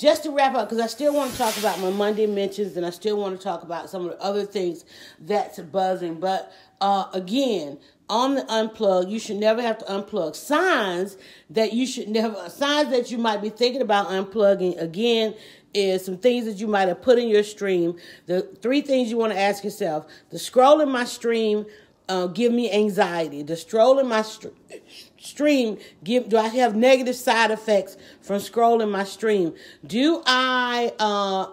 just to wrap up, because I still want to talk about my Monday mentions, and I still want to talk about some of the other things that's buzzing. But again, on the unplug, you should never have to unplug. Signs that you might be thinking about unplugging, again, is some things that you might have put in your stream. The 3 things you want to ask yourself: the scroll in my stream give me anxiety? The scroll in my stream do I have negative side effects from scrolling my stream? Do I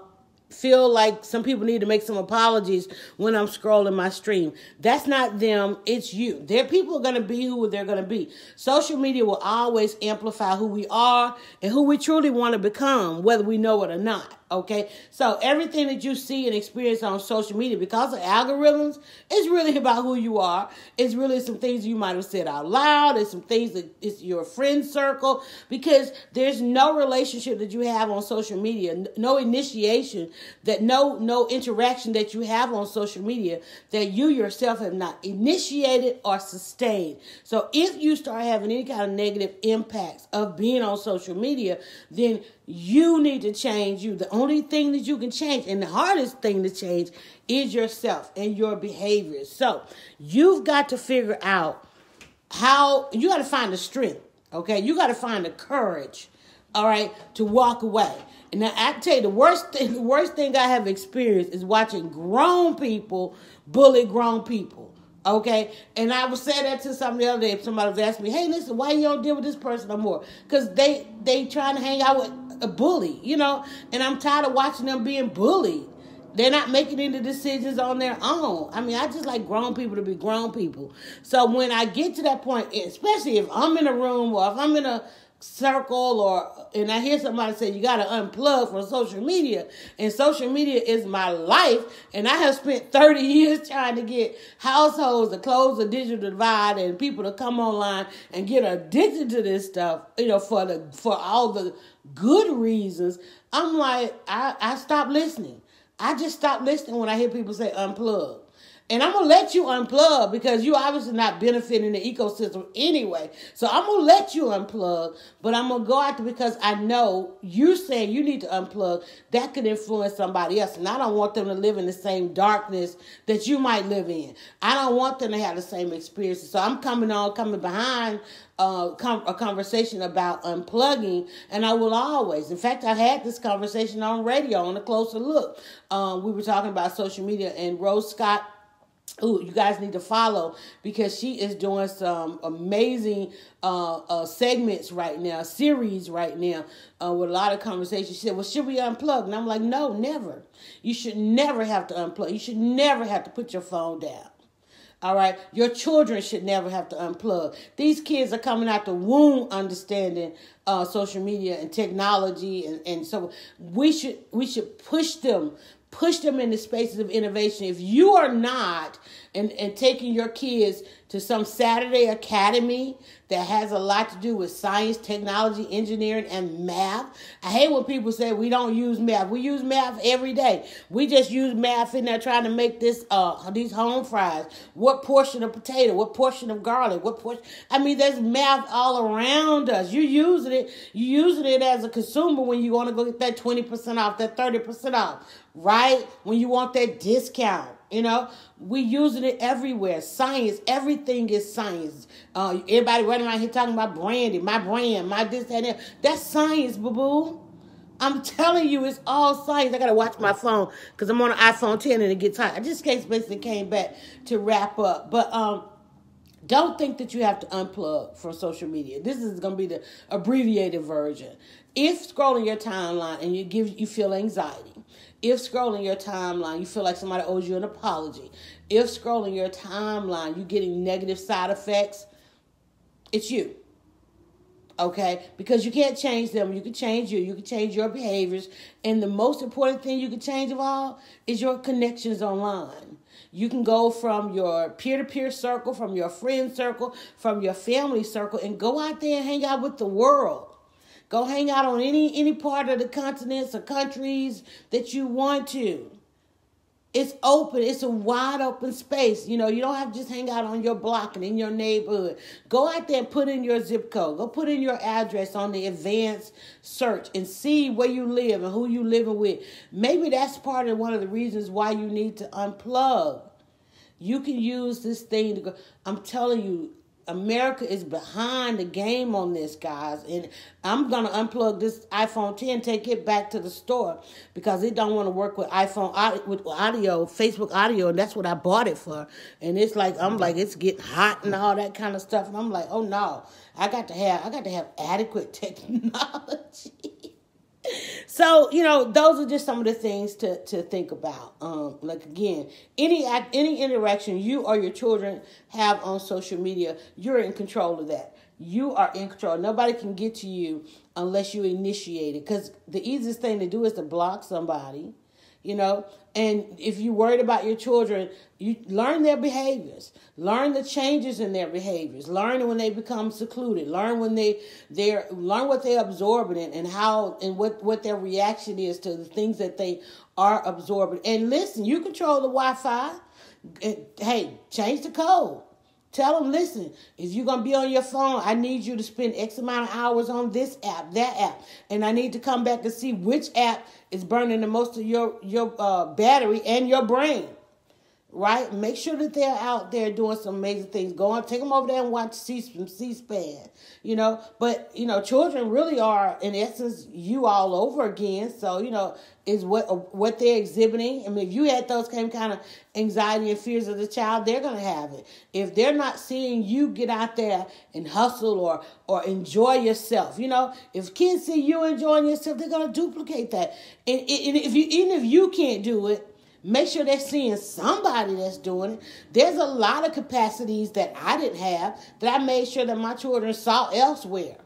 feel like some people need to make some apologies when I'm scrolling my stream? That's not them, it's you. People are going to be who they're going to be. Social media will always amplify who we are and who we truly want to become, whether we know it or not. Okay, so everything that you see and experience on social media, because of algorithms, is really about who you are. It's really some things you might have said out loud. It's some things that it's your friend circle, because there's no relationship that you have on social media, no initiation, that no interaction that you have on social media that you yourself have not initiated or sustained. So if you start having any kind of negative impacts of being on social media, then you need to change you. The only thing that you can change, and the hardest thing to change, is yourself and your behaviors. So you've got to figure out how, you got to find the strength, okay? You got to find the courage, all right, to walk away. And now I tell you, the worst thing I have experienced is watching grown people bully grown people. Okay, and I was saying that to somebody the other day. Somebody was asking me, "Hey, listen, why you don't deal with this person no more?" Because they trying to hang out with a bully, you know. And I'm tired of watching them being bullied. They're not making any decisions on their own. I mean, I just like grown people to be grown people. So when I get to that point, especially if I'm in a room or if I'm in a circle, and I hear somebody say you got to unplug from social media, and social media is my life, and I have spent 30 years trying to get households to close the digital divide and people to come online and get addicted to this stuff, you know, for all the good reasons. I'm like, I stopped listening. I just stopped listening when I hear people say unplug. And I'm going to let you unplug, because you obviously not benefiting the ecosystem anyway. So I'm going to let you unplug, but I'm going to go out there because I know you saying you need to unplug. That could influence somebody else. And I don't want them to live in the same darkness that you might live in. I don't want them to have the same experiences. So I'm coming behind a conversation about unplugging, and I will always. In fact, I had this conversation on radio on A Closer Look. We were talking about social media, and Rose Scott, who you guys need to follow, because she is doing some amazing segments right now, series right now, with a lot of conversations. She said, well, should we unplug? And I'm like, no, never. You should never have to unplug. You should never have to put your phone down. All right. Your children should never have to unplug. These kids are coming out the womb understanding social media and technology. And so we should push them into spaces of innovation. If you are not and taking your kids to some Saturday academy that has a lot to do with science, technology, engineering, and math. I hate when people say we don't use math. We use math every day. We just use math in there trying to make these home fries. What portion of potato? What portion of garlic? What portion? I mean, there's math all around us. You're using it as a consumer when you want to go get that 20% off, that 30% off, right? When you want that discount. You know, we using it everywhere. Science, everything is science. Everybody running around here talking about branding, my brand, my this, that, and that. That's science, boo-boo. I'm telling you, it's all science. I got to watch my phone because I'm on an iPhone 10 and it gets hot. I just basically came back to wrap up. But don't think that you have to unplug from social media. This is going to be the abbreviated version. If scrolling your timeline and you feel anxiety, if scrolling your timeline, you feel like somebody owes you an apology, if scrolling your timeline, you're getting negative side effects, it's you. Okay? Because you can't change them. You can change you. You can change your behaviors. And the most important thing you can change of all is your connections online. You can go from your peer-to-peer circle, from your friend circle, from your family circle, and go out there and hang out with the world. Go hang out on any part of the continents or countries that you want to. It's open. It's a wide open space. You know, you don't have to just hang out on your block and in your neighborhood. Go out there and put in your zip code. Go put in your address on the advanced search and see where you live and who you living with. Maybe that's part of one of the reasons why you need to unplug. You can use this thing to go. I'm telling you, America is behind the game on this, guys. And I'm going to unplug this iPhone 10, take it back to the store because it don't want to work with with audio, Facebook audio, and that's what I bought it for. And it's like, I'm like, it's getting hot and all that kind of stuff. And I'm like, oh no, I got to have adequate technology. So, you know, those are just some of the things to think about. Like, again, any interaction you or your children have on social media, you're in control of that. You are in control. Nobody can get to you unless you initiate it. Because the easiest thing to do is to block somebody, you know. And if you're worried about your children, you learn their behaviors. Learn the changes in their behaviors. Learn when they become secluded. Learn when learn what they're absorbing and how and what their reaction is to the things that they are absorbing. And listen, you control the Wi-Fi. Hey, change the code. Tell them, listen, if you're going to be on your phone, I need you to spend X amount of hours on this app, that app. And I need to come back and see which app is burning the most of your battery and your brain. Right? Make sure that they're out there doing some amazing things. Go on, take them over there and watch some CSpan. You know, but, you know, children really are, in essence, you all over again. So, you know, is what they're exhibiting. I mean, if you had those same kind of anxiety and fears as a child, they're going to have it. If they're not seeing you get out there and hustle or enjoy yourself, you know, if kids see you enjoying yourself, they're going to duplicate that. And even if you can't do it, make sure they're seeing somebody that's doing it. There's a lot of capacities that I didn't have that I made sure that my children saw elsewhere.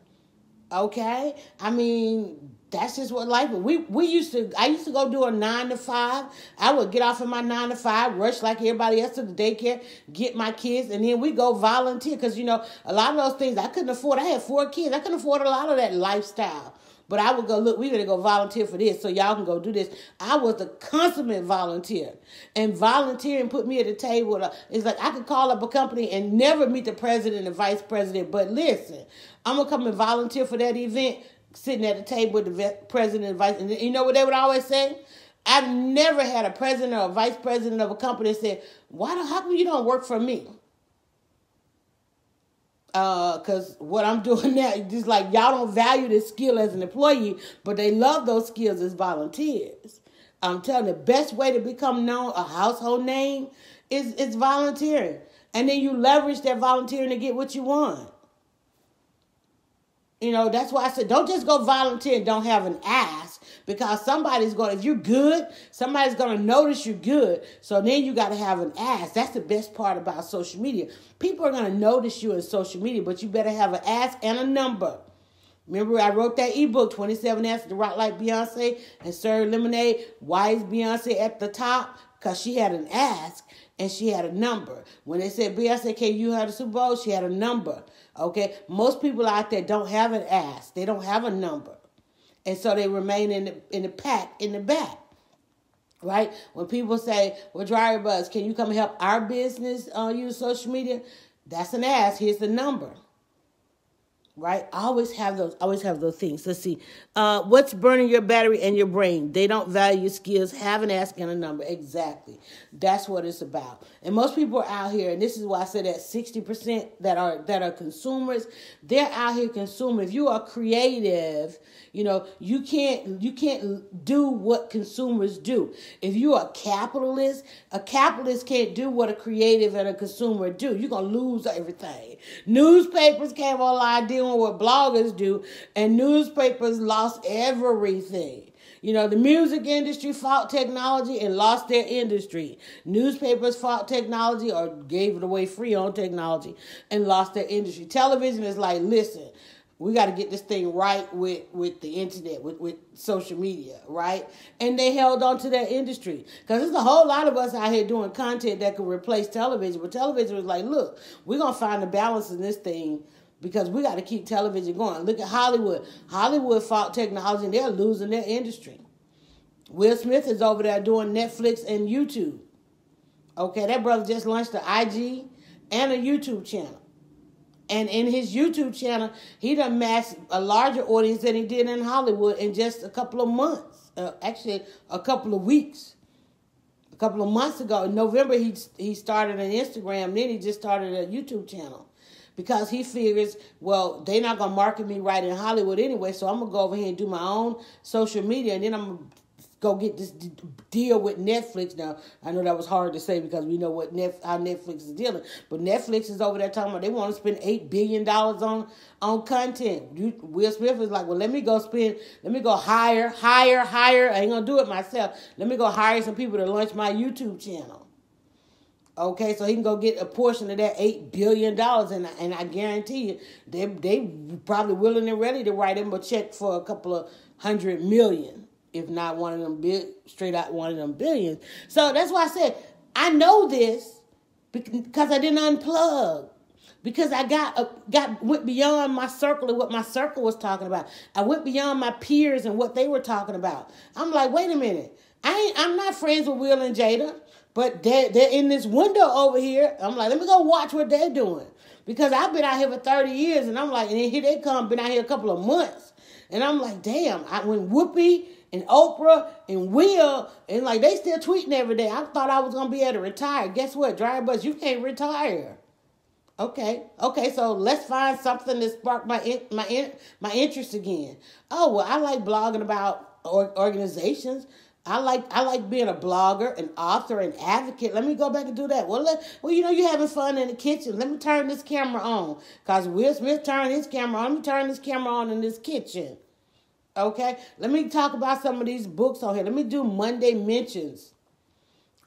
Okay? I mean, that's just what life is. I used to go do a 9 to 5. I would get off of my 9 to 5, rush like everybody else to the daycare, get my kids, and then we go volunteer. Because, you know, a lot of those things I couldn't afford. I had 4 kids. I couldn't afford a lot of that lifestyle. But I would go, look, we're going to go volunteer for this so y'all can go do this. I was the consummate volunteer. And volunteering put me at the table. It's like I could call up a company and never meet the president and vice president. But listen, I'm going to come and volunteer for that event, sitting at the table with the president and vice. And you know what they would always say? I've never had a president or a vice president of a company say, how come you don't work for me? Because what I'm doing now, just like y'all don't value this skill as an employee, but they love those skills as volunteers. I'm telling you, the best way to become known, a household name, is volunteering. And then you leverage that volunteering to get what you want. You know, that's why I said, don't just go volunteer and don't have an ask, because if you're good, somebody's going to notice you're good. So then you got to have an ask. That's the best part about social media. People are going to notice you in social media, but you better have an ask and a number. Remember, I wrote that ebook, 27 Answers to Rock Like Beyonce and Serve Lemonade. Why is Beyonce at the top? Because she had an ask and she had a number. When they said, Beyonce, can you have the Super Bowl? She had a number. Okay? Most people out there don't have an ask. They don't have a number. And so they remain in the pack in the back. Right? When people say, well, DryerBuzz, can you come and help our business use social media? That's an ask. Here's the number. Right? I always have those things. Let's see. What's burning your battery and your brain? They don't value skills. Have an ask and a number. Exactly. That's what it's about. And most people are out here, and this is why I said that 60% that are consumers, they're out here consuming. If you are creative, you know, you can't do what consumers do. If you are a capitalist can't do what a creative and a consumer do. You're going to lose everything. Newspapers came online doing what bloggers do, and newspapers lost everything. You know, the music industry fought technology and lost their industry. Newspapers fought technology or gave it away free on technology and lost their industry. Television is like, listen, we got to get this thing right with the internet, with social media, right? And they held on to that industry. Because there's a whole lot of us out here doing content that could replace television. But television was like, look, we're going to find the balance in this thing because we got to keep television going. Look at Hollywood. Hollywood fought technology and they're losing their industry. Will Smith is over there doing Netflix and YouTube. Okay, that brother just launched an IG and a YouTube channel. And in his YouTube channel, he done amassed a larger audience than he did in Hollywood in just a couple of months. Actually, a couple of weeks. A couple of months ago, in November, he started an Instagram. Then he just started a YouTube channel. Because he figures, well, they're not going to market me right in Hollywood anyway, so I'm going to go over here and do my own social media, and then I'm going to go get this deal with Netflix. Now, I know that was hard to say because we know what how Netflix is dealing. But Netflix is over there talking about they want to spend $8 billion on content. Will Smith is like, well, let me go hire. I ain't going to do it myself. Let me go hire some people to launch my YouTube channel. Okay, so he can go get a portion of that $8 billion. And I guarantee you, they probably willing and ready to write him a check for a couple of $100 million. If not one of them straight out one of them billions. So that's why I said, I know this because I didn't unplug. Because I went beyond my circle and what my circle was talking about. I went beyond my peers and what they were talking about. I'm like, wait a minute. I'm not friends with Will and Jada, but they're in this window over here. I'm like, let me go watch what they're doing. Because I've been out here for 30 years, and I'm like, and here they come, been out here a couple of months. And I'm like, damn, when Whoopi and Oprah and Will, and like they still tweeting every day. I thought I was going to be able to retire. Guess what? DryerBuzz, you can't retire. Okay, so let's find something that sparked my interest again. Oh, well, I like blogging about organizations. I like being a blogger, an author, an advocate. Let me go back and do that. Well, you're having fun in the kitchen. Let me turn this camera on. Because Will Smith turned his camera on. Let me turn this camera on in this kitchen. Okay, let me talk about some of these books on here. Let me do Monday mentions.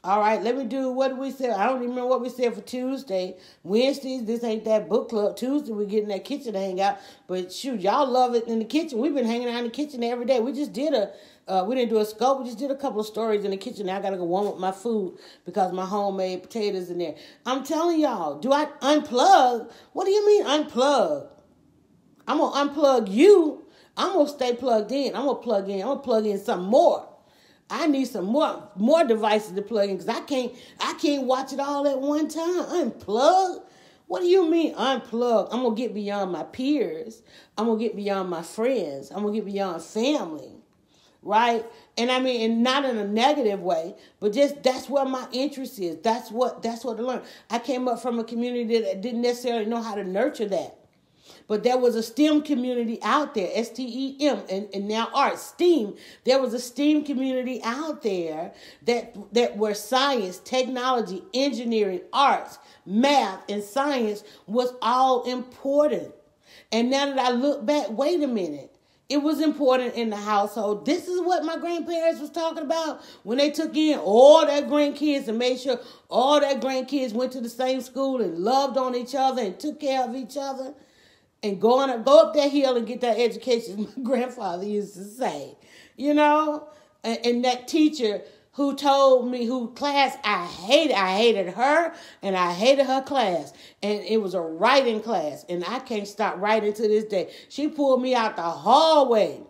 All right, let me do, what did we say? I don't even remember what we said for Tuesday. Wednesdays, this ain't that book club. Tuesday, we get in that kitchen to hang out. But shoot, y'all love it in the kitchen. We've been hanging out in the kitchen every day. We just did we didn't do a scope. We just did a couple of stories in the kitchen. Now I got to go warm up my food because my homemade potatoes in there. I'm telling y'all, do I unplug? What do you mean unplug? I'm going to unplug you. I'm going to stay plugged in. I'm going to plug in some more. I need some more devices to plug in because I can't watch it all at one time. Unplug? What do you mean unplug? I'm going to get beyond my peers. I'm going to get beyond my friends. I'm going to get beyond family. Right? And I mean, and not in a negative way, but just that's where my interest is. That's what I learned. I came up from a community that didn't necessarily know how to nurture that. But there was a STEM community out there, STEM, and now art, STEAM. There was a STEAM community out there that where science, technology, engineering, arts, math, and science was all important. And now that I look back, wait a minute. It was important in the household. This is what my grandparents was talking about when they took in all their grandkids and made sure all their grandkids went to the same school and loved on each other and took care of each other. And go up that hill and get that education, my grandfather used to say, you know. And that teacher who told me class I hated her, and I hated her class. And it was a writing class, and I can't stop writing to this day. She pulled me out the hallway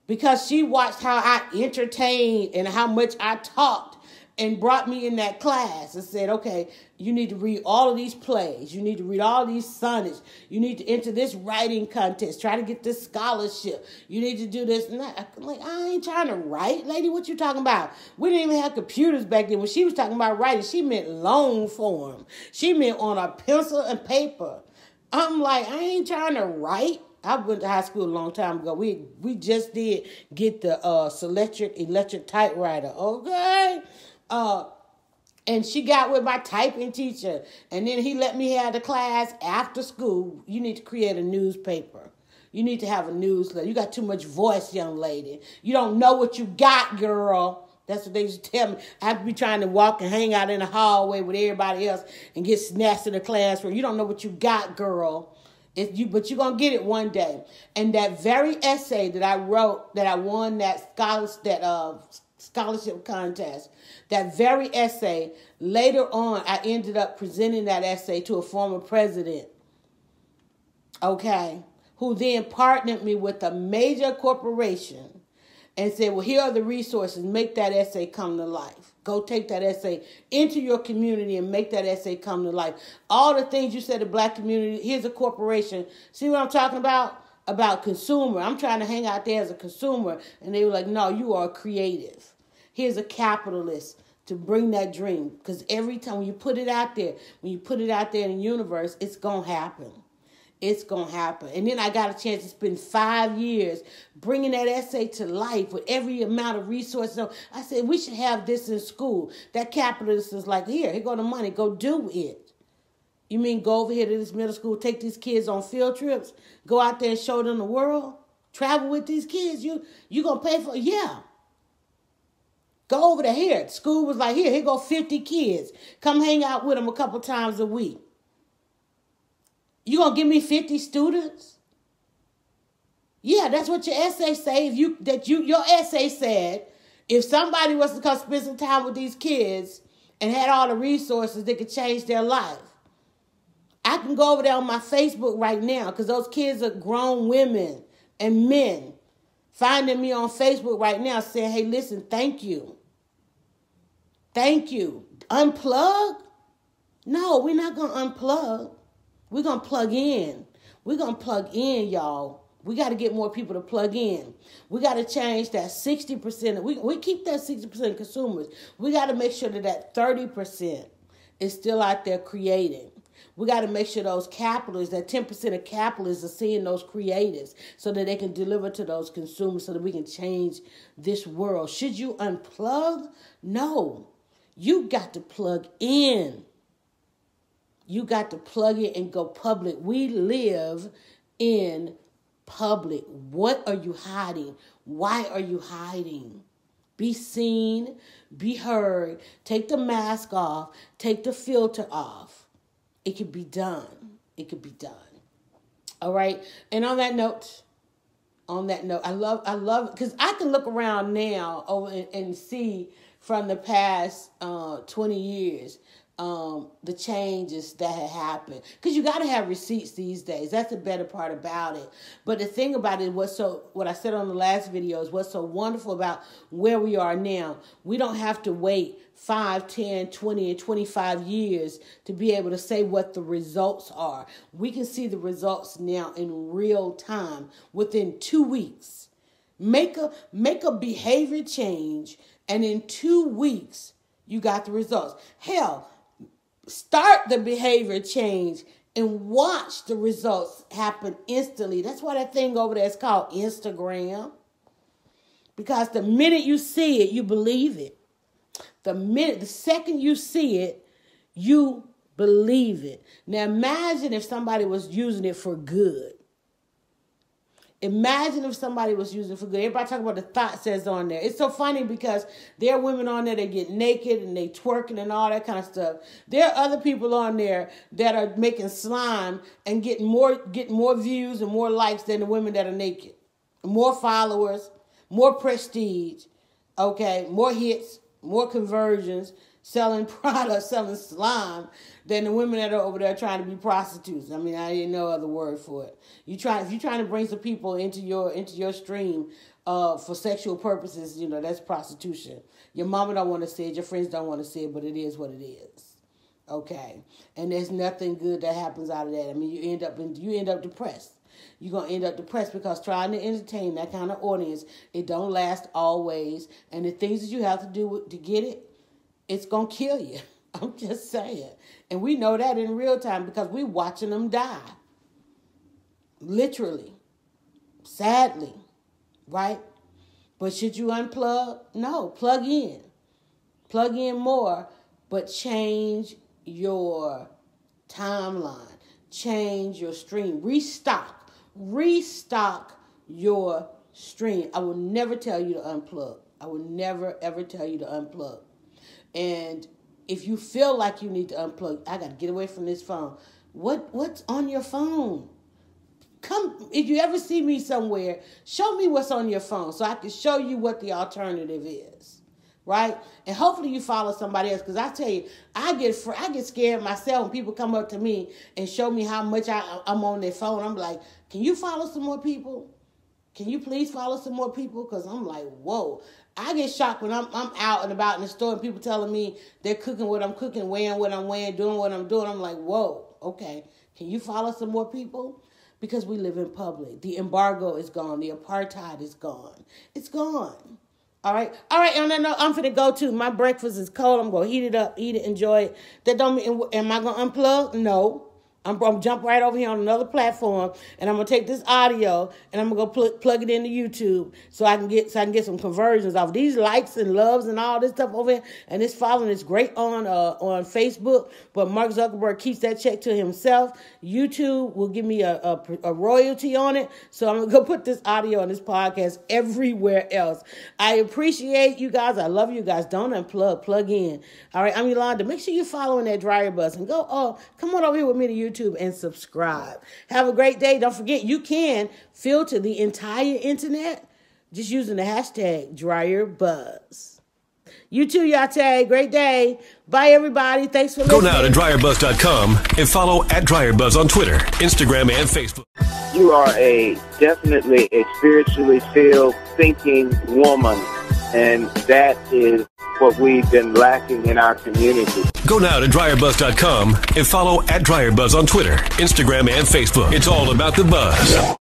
because she watched how I entertained and how much I talked. And brought me in that class and said, okay, you need to read all of these plays. You need to read all these sonnets. You need to enter this writing contest. Try to get this scholarship. You need to do this and that. I'm like, I ain't trying to write. Lady, what you talking about? We didn't even have computers back then. When she was talking about writing, she meant long form. She meant on a pencil and paper. I'm like, I ain't trying to write. I went to high school a long time ago. We just did get the electric typewriter. Okay. And she got with my typing teacher. And then he let me have the class after school. You need to create a newspaper. You need to have a newsletter. You got too much voice, young lady. You don't know what you got, girl. That's what they used to tell me. I'd be trying to walk and hang out in the hallway with everybody else and get snatched in the classroom. You don't know what you got, girl. But you're going to get it one day. And that very essay that I wrote, that I won that scholarship contest, that very essay, later on, I ended up presenting that essay to a former president, okay, who then partnered me with a major corporation and say, well, here are the resources. Make that essay come to life. Go take that essay into your community and make that essay come to life. All the things you said to black community, here's a corporation. See what I'm talking about? About consumer. I'm trying to hang out there as a consumer. And they were like, no, you are creative. Here's a capitalist to bring that dream. Because every time when you put it out there, when you put it out there in the universe, it's going to happen. It's going to happen. And then I got a chance to spend 5 years bringing that essay to life with every amount of resources. I said, we should have this in school. That capitalist is like, here go the money. Go do it. You mean go over here to this middle school, take these kids on field trips, go out there and show them the world, travel with these kids? You going to pay for it? Yeah. Go over to here. School was like, here go 50 kids. Come hang out with them a couple times a week. You gonna give me 50 students? Yeah, that's what your essay say. Your essay said, if somebody was to come spend some time with these kids and had all the resources that could change their life. I can go over there on my Facebook right now because those kids are grown women and men finding me on Facebook right now saying, hey, listen, thank you. Thank you. Unplug? No, we're not gonna unplug. We're going to plug in. We're going to plug in, y'all. We got to get more people to plug in. We got to change that 60%. We keep that 60% consumers. We got to make sure that 30% is still out there creating. We got to make sure those capitalists, that 10% of capitalists are seeing those creatives so that they can deliver to those consumers so that we can change this world. Should you unplug? No. You got to plug in. You got to plug it and go public. We live in public. What are you hiding? Why are you hiding? Be seen, be heard. Take the mask off. Take the filter off. It can be done. It could be done. All right. And on that note, I love, because I can look around now and see from the past 20 years, the changes that had happened. Because you got to have receipts these days. That's the better part about it. But the thing about it, what I said on the last video is what's so wonderful about where we are now. We don't have to wait 5, 10, 20, and 25 years to be able to say what the results are. We can see the results now in real time within 2 weeks. Make a behavior change, and in 2 weeks, you got the results. Hell, start the behavior change and watch the results happen instantly. That's why that thing over there is called Instagram. Because the minute you see it, you believe it. The second you see it, you believe it. Now imagine if somebody was using it for good. Imagine if somebody was using it for good. Everybody talking about the thought says on there. It's so funny because there are women on there that get naked and they twerking and all that kind of stuff. There are other people on there that are making slime and getting more views and more likes than the women that are naked. More followers, more prestige, okay, more hits, more conversions, selling products, selling slime than the women that are over there trying to be prostitutes. I mean, I ain't no other word for it. If you're trying to bring some people into your stream for sexual purposes, that's prostitution. Your mama don't want to see it, your friends don't want to see it, but it is what it is. Okay, and there's nothing good that happens out of that. I mean, you end up depressed. You're going to end up depressed because trying to entertain that kind of audience, it don't last always. And the things that you have to do to get it, it's going to kill you. I'm just saying. And we know that in real time because we're watching them die. Literally. Sadly. Right? But should you unplug? No. Plug in. Plug in more. But change your timeline. Change your stream. Restock your stream. I will never tell you to unplug. I will never, ever tell you to unplug. And if you feel like you need to unplug, I got to get away from this phone. What's on your phone? Come, if you ever see me somewhere, show me what's on your phone so I can show you what the alternative is. Right? And hopefully you follow somebody else. Because I tell you, I get scared myself when people come up to me and show me how much I'm on their phone. I'm like, can you follow some more people? Can you please follow some more people? Because I'm like, whoa. I get shocked when I'm out and about in the store and people telling me they're cooking what I'm cooking, weighing what I'm weighing, doing what I'm doing. I'm like, whoa, okay. Can you follow some more people? Because we live in public. The embargo is gone. The apartheid is gone. It's gone. All right. And I know I'm finna go to. My breakfast is cold. I'm going to heat it up, eat it, enjoy it. That don't mean, am I going to unplug? No. I'm going to jump right over here on another platform, and I'm going to take this audio, and I'm going to go plug it into YouTube so I can get some conversions off these likes and loves and all this stuff over here. And this following is great on Facebook, but Mark Zuckerberg keeps that check to himself. YouTube will give me a royalty on it, so I'm going to go put this audio and this podcast everywhere else. I appreciate you guys. I love you guys. Don't unplug. Plug in. All right, I'm Yolanda. Make sure you're following that DryerBuzz and go, come on over here with me to YouTube and subscribe. Have a great day. Don't forget, you can filter the entire internet just using the hashtag DryerBuzz. You too, Yate. Great day. Bye, everybody. Thanks for listening. Go now to DryerBuzz.com and follow @DryerBuzz on Twitter, Instagram, and Facebook. You are definitely a spiritually filled, thinking woman, and that is what we've been lacking in our community. Go now to DryerBuzz.com and follow @DryerBuzz on Twitter, Instagram, and Facebook. It's all about the buzz.